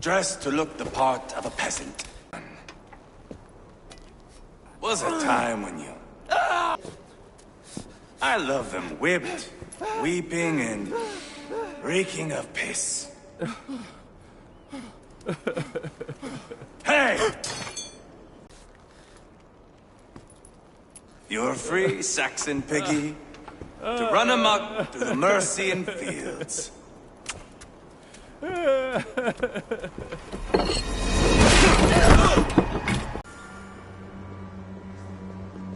dressed to look the part of a peasant. Was a time when you... I love them whipped, weeping, and reeking of piss. Hey! You're free, Saxon piggy, to run amok through the Mercian fields.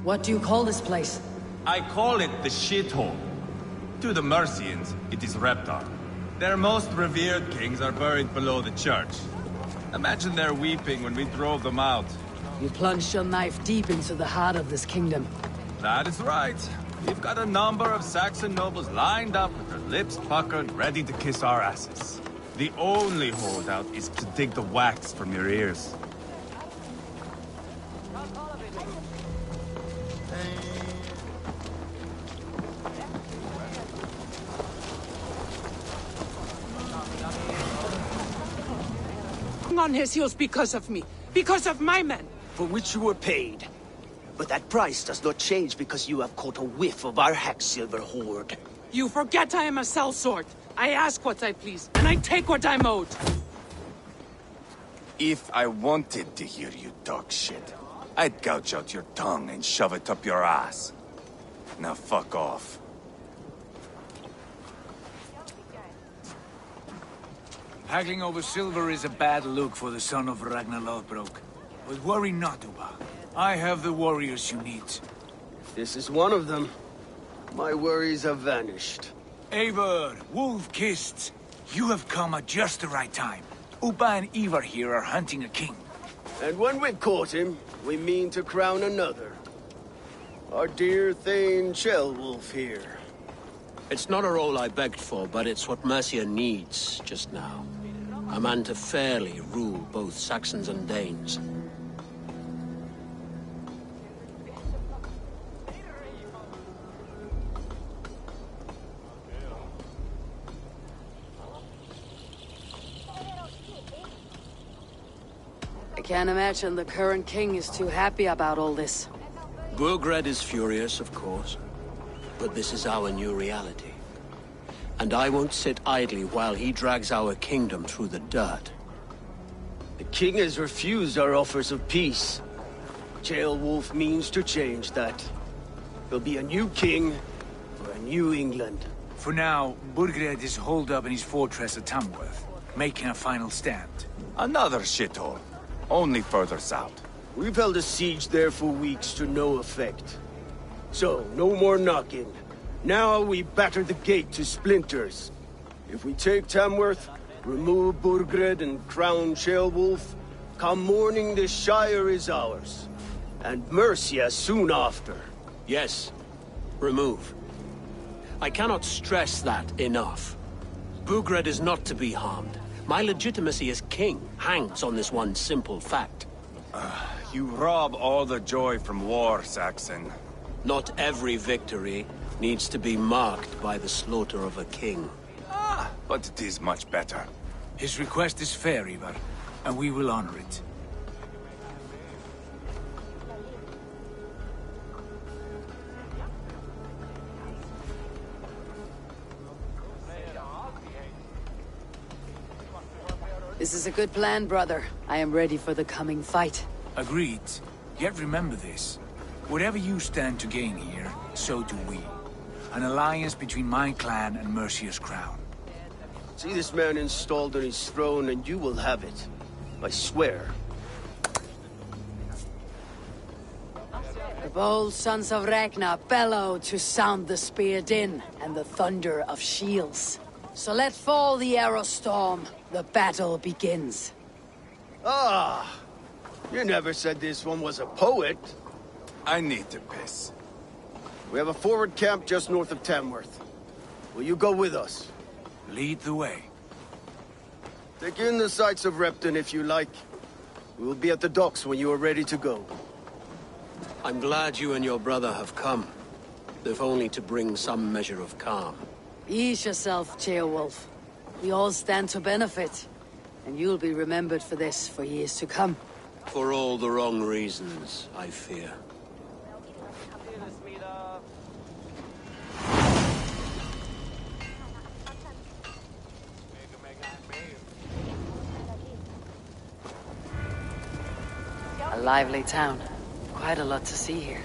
What do you call this place? I call it the shithole. To the Mercians, it is Reptar. Their most revered kings are buried below the church. Imagine their weeping when we drove them out. You plunged your knife deep into the heart of this kingdom. That is right. We've got a number of Saxon nobles lined up with their lips puckered, ready to kiss our asses. The only holdout is to dig the wax from your ears. On his heels because of me. Because of my men. For which you were paid. But that price does not change because you have caught a whiff of our Hacksilver hoard. You forget I am a sellsword. I ask what I please, and I take what I'm owed. If I wanted to hear you talk shit, I'd gouge out your tongue and shove it up your ass. Now fuck off. Haggling over silver is a bad look for the son of Ragnor. But worry not, Uba. I have the warriors you need. This is one of them. My worries have vanished. Eivor, Wolf-Kissed, you have come at just the right time. Uba and Ivar here are hunting a king. And when we've caught him, we mean to crown another. Our dear Thane Ceolwulf here. It's not a role I begged for, but it's what Mercia needs just now. A man to fairly rule both Saxons and Danes. I can't imagine the current king is too happy about all this. Burgred is furious, of course. But this is our new reality. And I won't sit idly while he drags our kingdom through the dirt. The king has refused our offers of peace. Ceolwulf means to change that. There'll be a new king for a new England. For now, Burgred is holed up in his fortress at Tamworth, making a final stand. Another shithole. Only further south. We've held a siege there for weeks to no effect. So, no more knocking. Now we batter the gate to splinters. If we take Tamworth, remove Burgred and crown Ceolwulf, come morning the Shire is ours. And Mercia soon after. Yes, remove. I cannot stress that enough. Burgred is not to be harmed. My legitimacy as king hangs on this one simple fact. You rob all the joy from war, Saxon. Not every victory needs to be marked by the slaughter of a king. But it is much better. His request is fair, Ivar, and we will honor it. This is a good plan, brother. I am ready for the coming fight. Agreed. Yet remember this. Whatever you stand to gain here, so do we. An alliance between my clan and Mercia's crown. See this man installed on his throne and you will have it. I swear. The bold sons of Ragnar bellow to sound the spear din and the thunder of shields. So let fall the arrow storm. The battle begins. Ah! You never said this one was a poet. I need to piss. We have a forward camp just north of Tamworth. Will you go with us? Lead the way. Take in the sights of Repton if you like. We will be at the docks when you are ready to go. I'm glad you and your brother have come, if only to bring some measure of calm. Ease yourself, Ceolwulf. We all stand to benefit. And you'll be remembered for this for years to come. For all the wrong reasons, I fear. A lively town. Quite a lot to see here.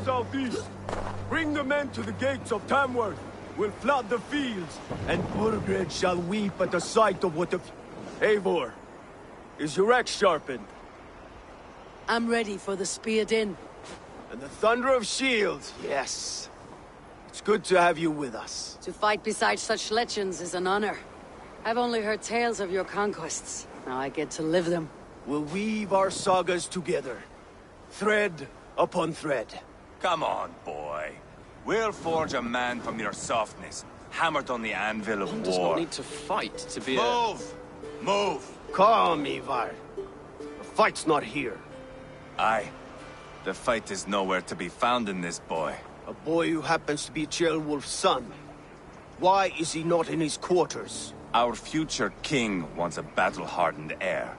Southeast. Bring the men to the gates of Tamworth. We'll flood the fields, and Burgred shall weep at the sight of what the... Eivor, is your axe sharpened? I'm ready for the speared in. And the thunder of shields, yes. It's good to have you with us. To fight beside such legends is an honor. I've only heard tales of your conquests. Now I get to live them. We'll weave our sagas together. Thread upon thread. Come on, boy. We'll forge a man from your softness, hammered on the anvil of One war. does not need to fight to be Move! Move! Calm, Ivar. The fight's not here. Aye. The fight is nowhere to be found in this boy. A boy who happens to be Ceolwulf's son. Why is he not in his quarters? Our future king wants a battle-hardened heir.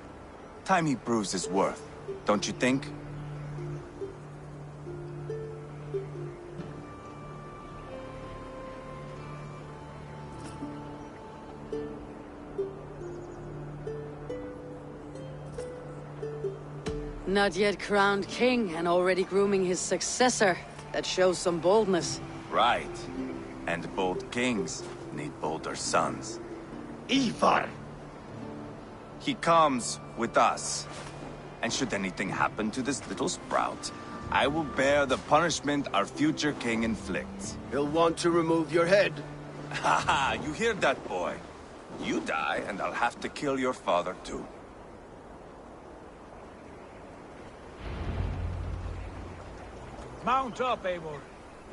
Time he proves his worth, don't you think? Not yet crowned king and already grooming his successor. That shows some boldness. Right. And bold kings need bolder sons. Ivar! He comes with us. And should anything happen to this little sprout, I will bear the punishment our future king inflicts. He'll want to remove your head. Haha, you hear that, boy? You die, and I'll have to kill your father, too. Mount up, Eivor.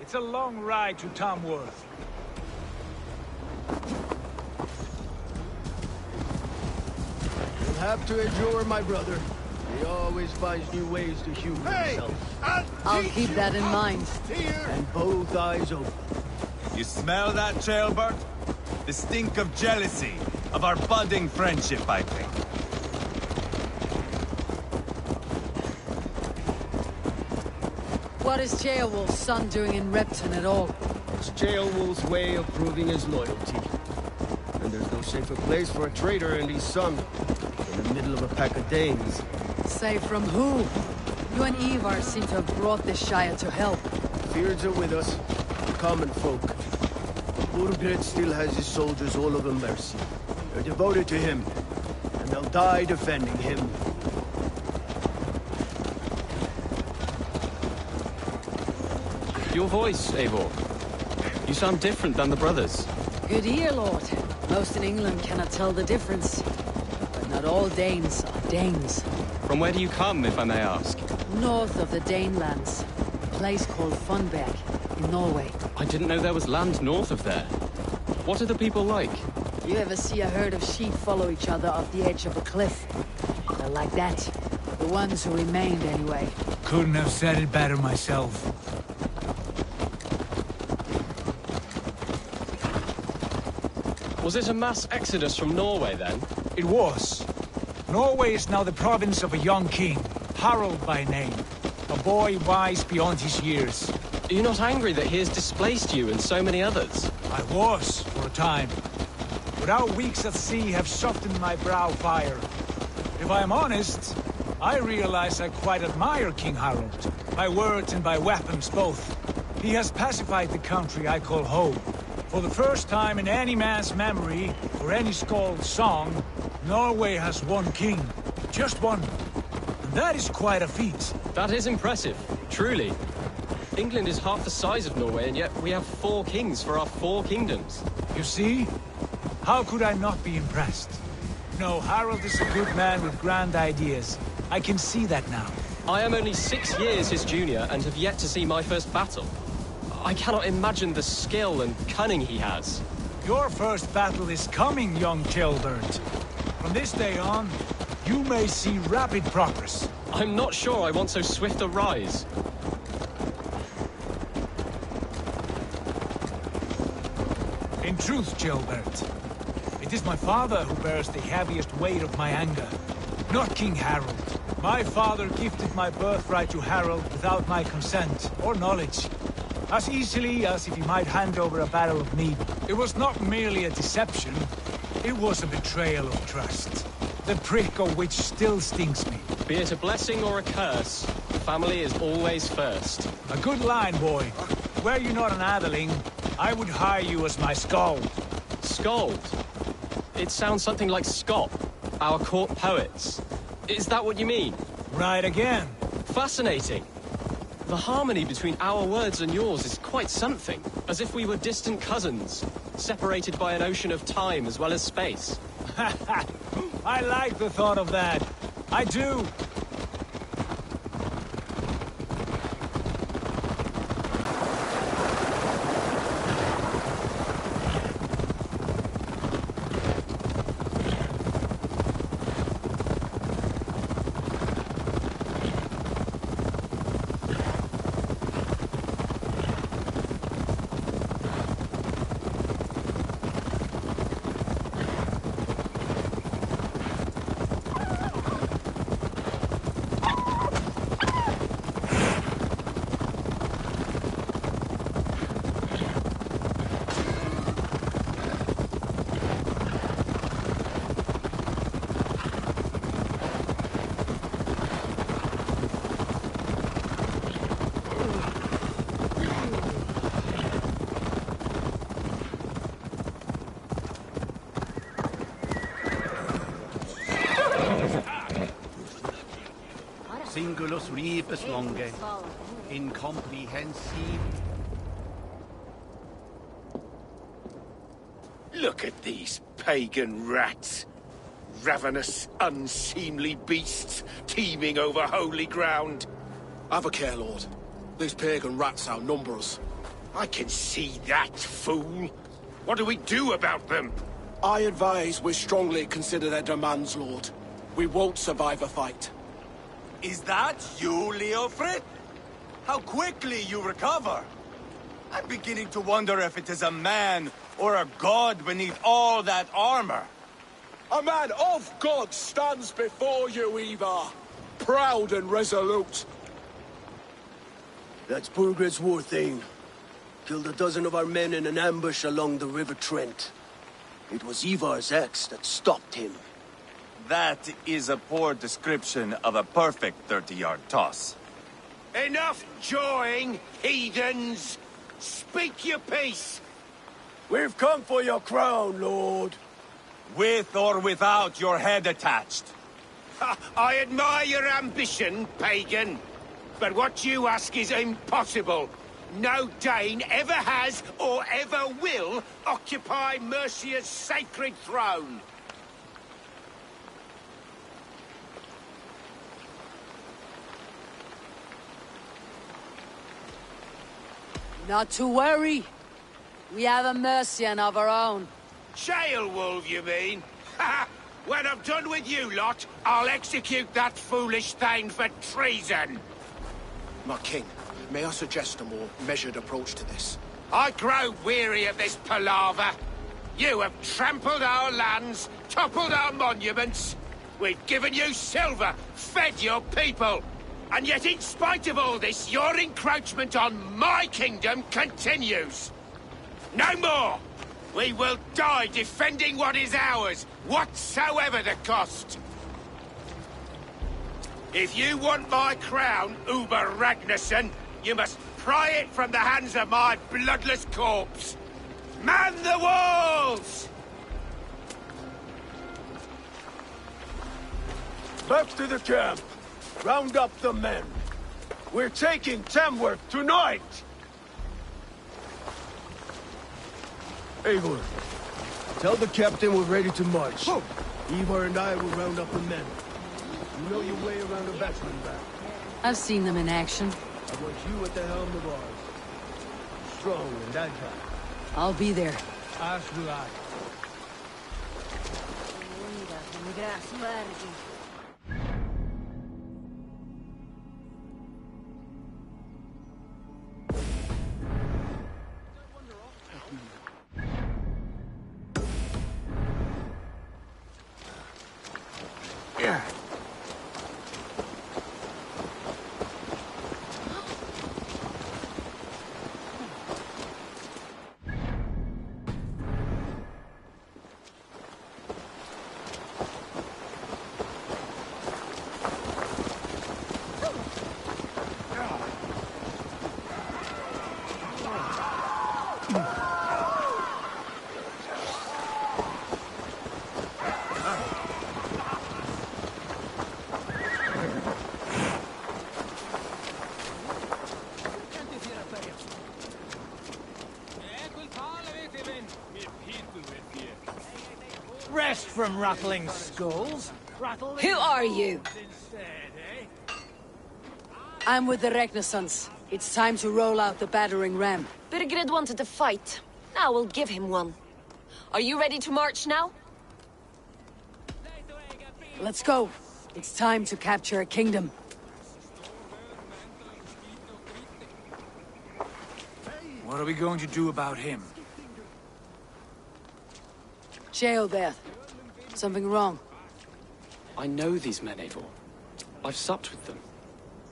It's a long ride to Tamworth. You'll have to endure, my brother. He always finds new ways to humor himself. I'll keep that in mind. And both eyes open. You smell that, Ceolbert? The stink of jealousy, of our budding friendship, I think. What is Ceolwulf's son doing in Repton at all? It's Ceolwulf's way of proving his loyalty. And there's no safer place for a traitor and his son in the middle of a pack of Danes. Say from who? You and Ivar seem to have brought this Shire to help. Fears are with us, the common folk. Burgred still has his soldiers all over mercy. They're devoted to him, and they'll die defending him. Your voice, Eivor. You sound different than the brothers. Good ear, Lord. Most in England cannot tell the difference. But not all Danes are Danes. From where do you come, if I may ask? North of the Danelands. A place called Funberg, in Norway. I didn't know there was land north of there. What are the people like? You ever see a herd of sheep follow each other off the edge of a cliff? They're like that. The ones who remained, anyway. Couldn't have said it better myself. Was it a mass exodus from Norway, then? It was. Norway is now the province of a young king, Harald by name. A boy wise beyond his years. Are you not angry that he has displaced you and so many others? I was, for a time. But our weeks at sea have softened my brow fire. If I am honest, I realize I quite admire King Harald. By words and by weapons both. He has pacified the country I call home. For the first time in any man's memory, or any skald's song, Norway has one king. Just one. And that is quite a feat. That is impressive, truly. England is half the size of Norway, and yet we have 4 kings for our 4 kingdoms. You see? How could I not be impressed? No, Harald is a good man with grand ideas. I can see that now. I am only 6 years his junior and have yet to see my first battle. I cannot imagine the skill and cunning he has. Your first battle is coming, young Chilbert. From this day on, you may see rapid progress. I'm not sure I want so swift a rise. In truth, Chilbert, it is my father who bears the heaviest weight of my anger, not King Harald. My father gifted my birthright to Harald without my consent or knowledge. As easily as if he might hand over a barrel of mead. It was not merely a deception, it was a betrayal of trust. The prick of which still stings me. Be it a blessing or a curse, family is always first. A good line, boy. Were you not an atheling, I would hire you as my skald. Skald? It sounds something like Scott, our court poets. Is that what you mean? Right again. Fascinating. The harmony between our words and yours is quite something. As if we were distant cousins, separated by an ocean of time as well as space. I like the thought of that. I do. Singulus rebus longe, incomprehensible. Look at these pagan rats. Ravenous, unseemly beasts teeming over holy ground. Have a care, Lord. These pagan rats outnumber us. I can see that, fool. What do we do about them? I advise we strongly consider their demands, Lord. We won't survive a fight. Is that you, Leofrid? How quickly you recover! I'm beginning to wonder if it is a man or a god beneath all that armor. A man of God stands before you, Ivar. Proud and resolute. That's Burgred's war thane. Killed a dozen of our men in an ambush along the River Trent. It was Ivar's axe that stopped him. That is a poor description of a perfect 30-yard toss. Enough jawing, heathens! Speak your piece! We've come for your crown, Lord. With or without your head attached. I admire your ambition, pagan. But what you ask is impossible. No Dane ever has or ever will occupy Mercia's sacred throne. Not to worry. We have a Mercian of our own. Jail wolf, you mean? When I'm done with you lot, I'll execute that foolish thing for treason. My king, may I suggest a more measured approach to this? I grow weary of this palaver. You have trampled our lands, toppled our monuments. We've given you silver, fed your people. And yet in spite of all this, your encroachment on my kingdom continues. No more! We will die defending what is ours, whatsoever the cost. If you want my crown, Uber Ragnarsson, you must pry it from the hands of my bloodless corpse. Man the walls! Back to the camp. Round up the men. We're taking Tamworth tonight! Eivor, tell the captain we're ready to march. Eivor and I will round up the men. You know your way around a battering ram. I've seen them in action. I want you at the helm of ours. Strong and agile. I'll be there. As will I. Rest from rattling skulls. Who are you? I'm with the Ragnarsons. It's time to roll out the battering ram. Birgrid wanted to fight. Now we'll give him one. Are you ready to march now? Let's go. It's time to capture a kingdom. What are we going to do about him? Jail there. Something wrong. I know these men, Eivor. I've supped with them.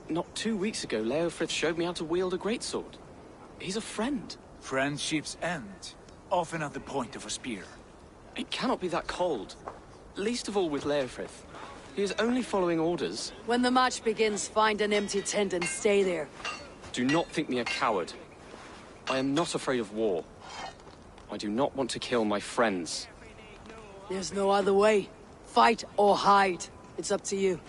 Not 2 weeks ago, Leofrith showed me how to wield a greatsword. He's a friend. Friendships end, often at the point of a spear. It cannot be that cold. Least of all with Leofrith. He is only following orders. When the march begins, find an empty tent and stay there. Do not think me a coward. I am not afraid of war. I do not want to kill my friends. There's no other way. Fight or hide. It's up to you.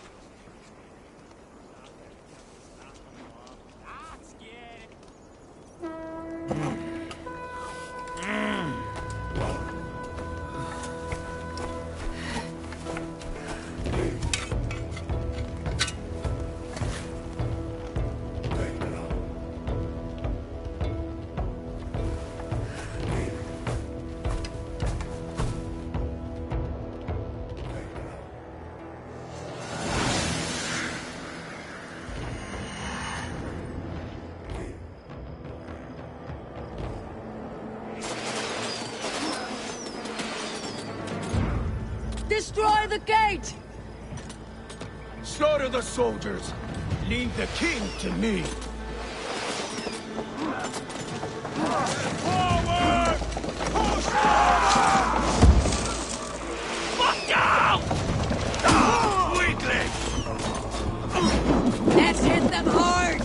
Destroy the gate! Slaughter the soldiers. Leave the king to me. Let's hit them hard!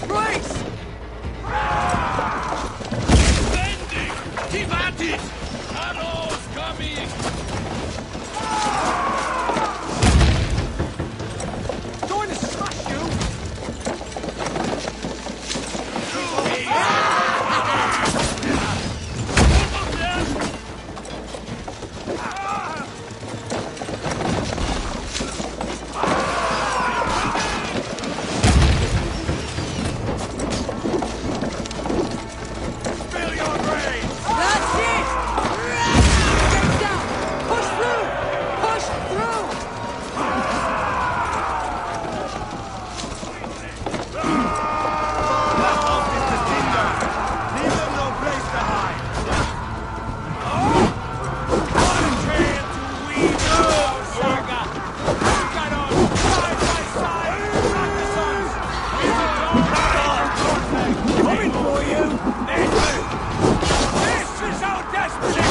Bryce! Keep at it! Arrows coming! Going to smash you! That's it! Get down! Push through! Push through! Leave them no place to hide. Coming for you! This is our destiny!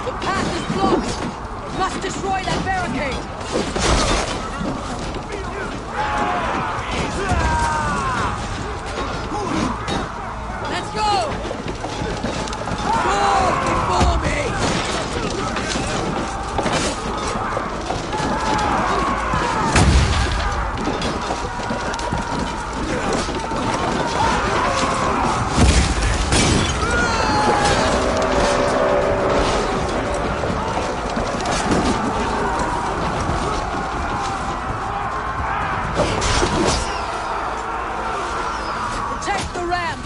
The path is blocked! Must destroy that barricade! Let's go! Go before me! Protect the ram!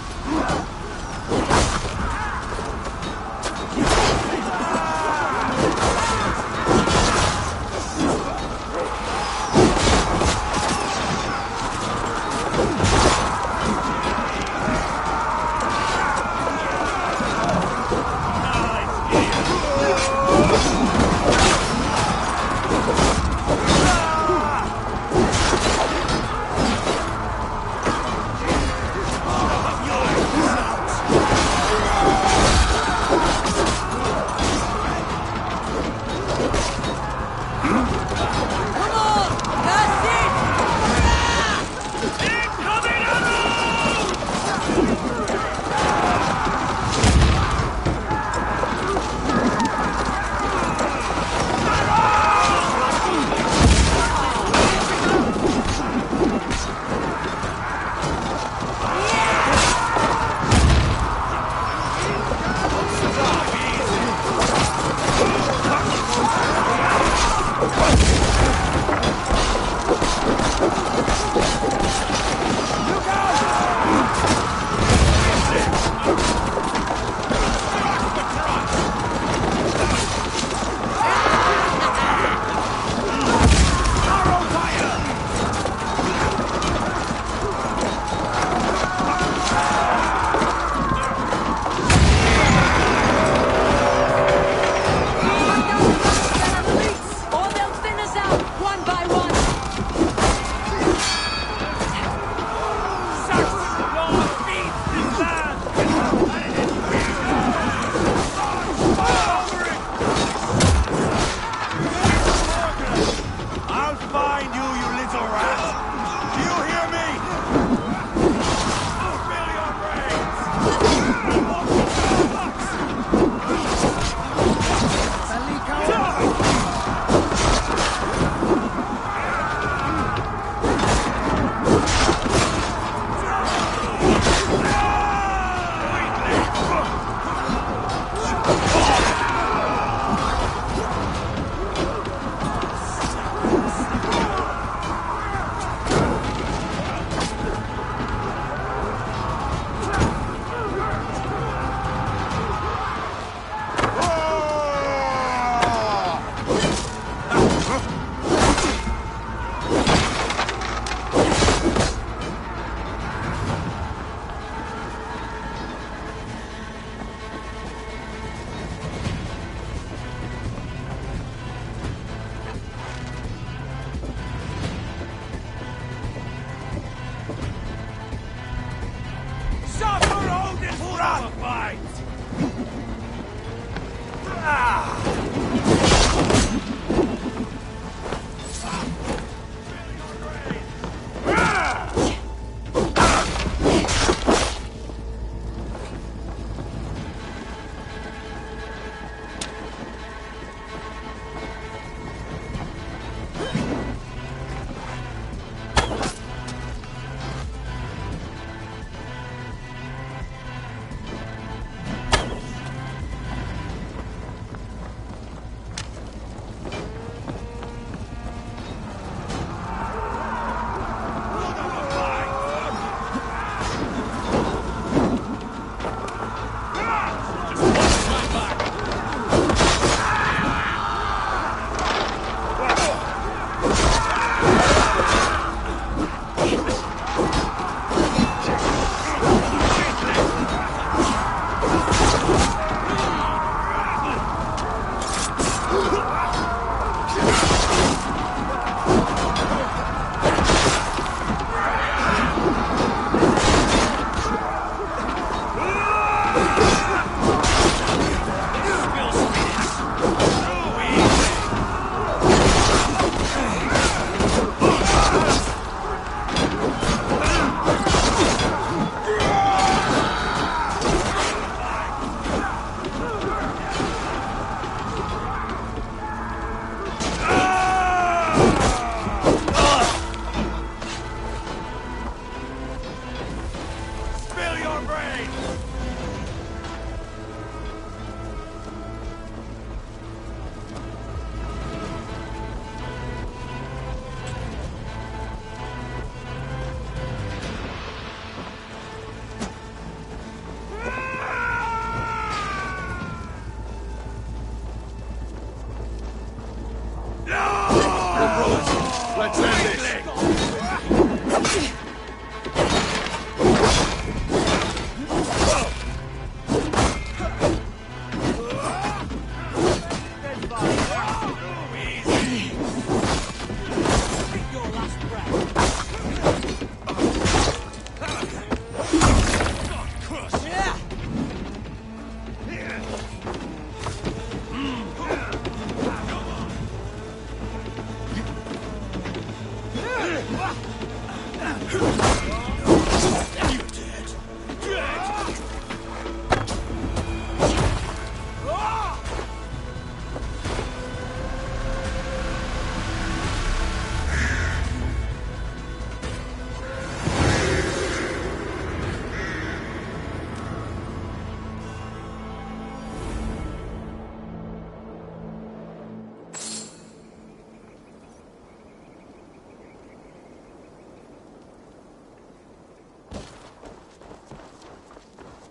Let's end this!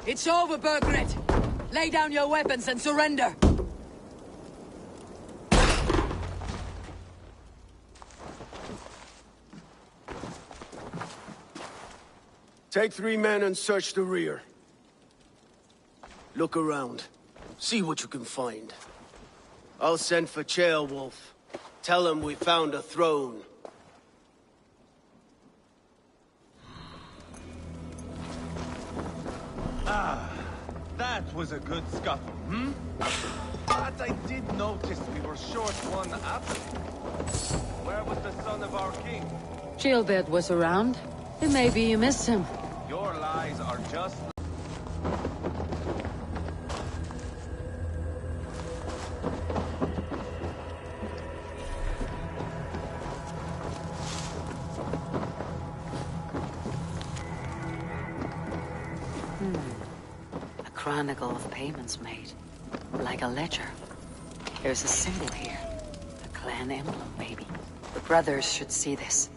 It's over, Burgred! Lay down your weapons and surrender! Take 3 men and search the rear. Look around. See what you can find. I'll send for Ceolwulf. Tell him we found a throne. That was a good scuffle, hmm? But I did notice we were short one apple. Where was the son of our king? Gilbert was around. Maybe you missed him. Your lies are just... A chronicle of payments made. Like a ledger. There's a symbol here. A clan emblem, maybe. The brothers should see this.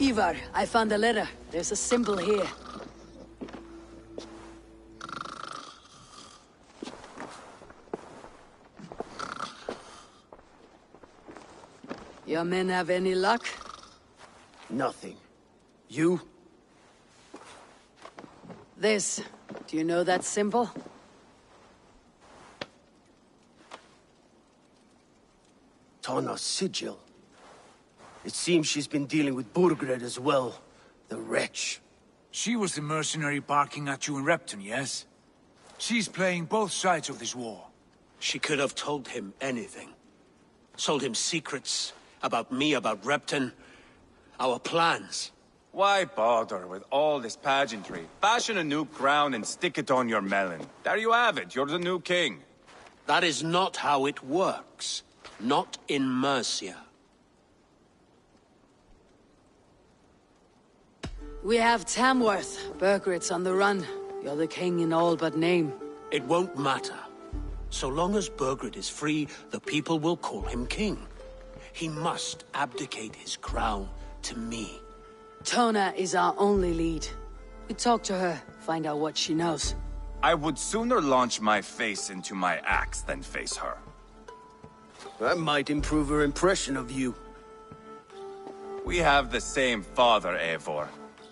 Ivar, I found a letter. There's a symbol here. Your men have any luck? Nothing. You? This. Do you know that symbol? Tana's sigil. It seems she's been dealing with Burgred as well. The wretch. She was the mercenary barking at you in Repton, yes? She's playing both sides of this war. She could have told him anything. Told him secrets about me, about Repton, our plans. Why bother with all this pageantry? Fashion a new crown and stick it on your melon. There you have it, you're the new king. That is not how it works. Not in Mercia. We have Tamworth. Burgred's on the run. You're the king in all but name. It won't matter. So long as Burgred is free, the people will call him king. He must abdicate his crown to me. Tona is our only lead. We talk to her, find out what she knows. I would sooner launch my face into my axe than face her. That might improve her impression of you. We have the same father, Eivor,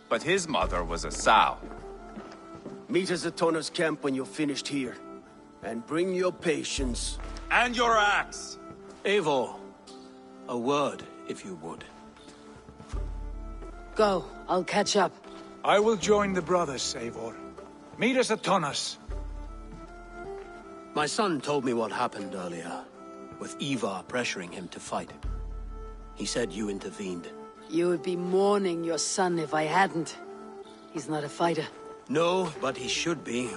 but his mother was a sow. Meet us at Tona's camp when you're finished here. And bring your patience. And your axe! Eivor, a word, if you would. Go, I'll catch up. I will join the brothers, Eivor. Meet us at Tonas. My son told me what happened earlier, with Ivar pressuring him to fight. He said you intervened. You would be mourning your son if I hadn't. He's not a fighter. No, but he should be.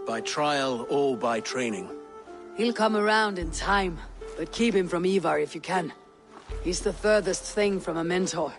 By trial or by training. He'll come around in time, but keep him from Ivar if you can. He's the furthest thing from a mentor.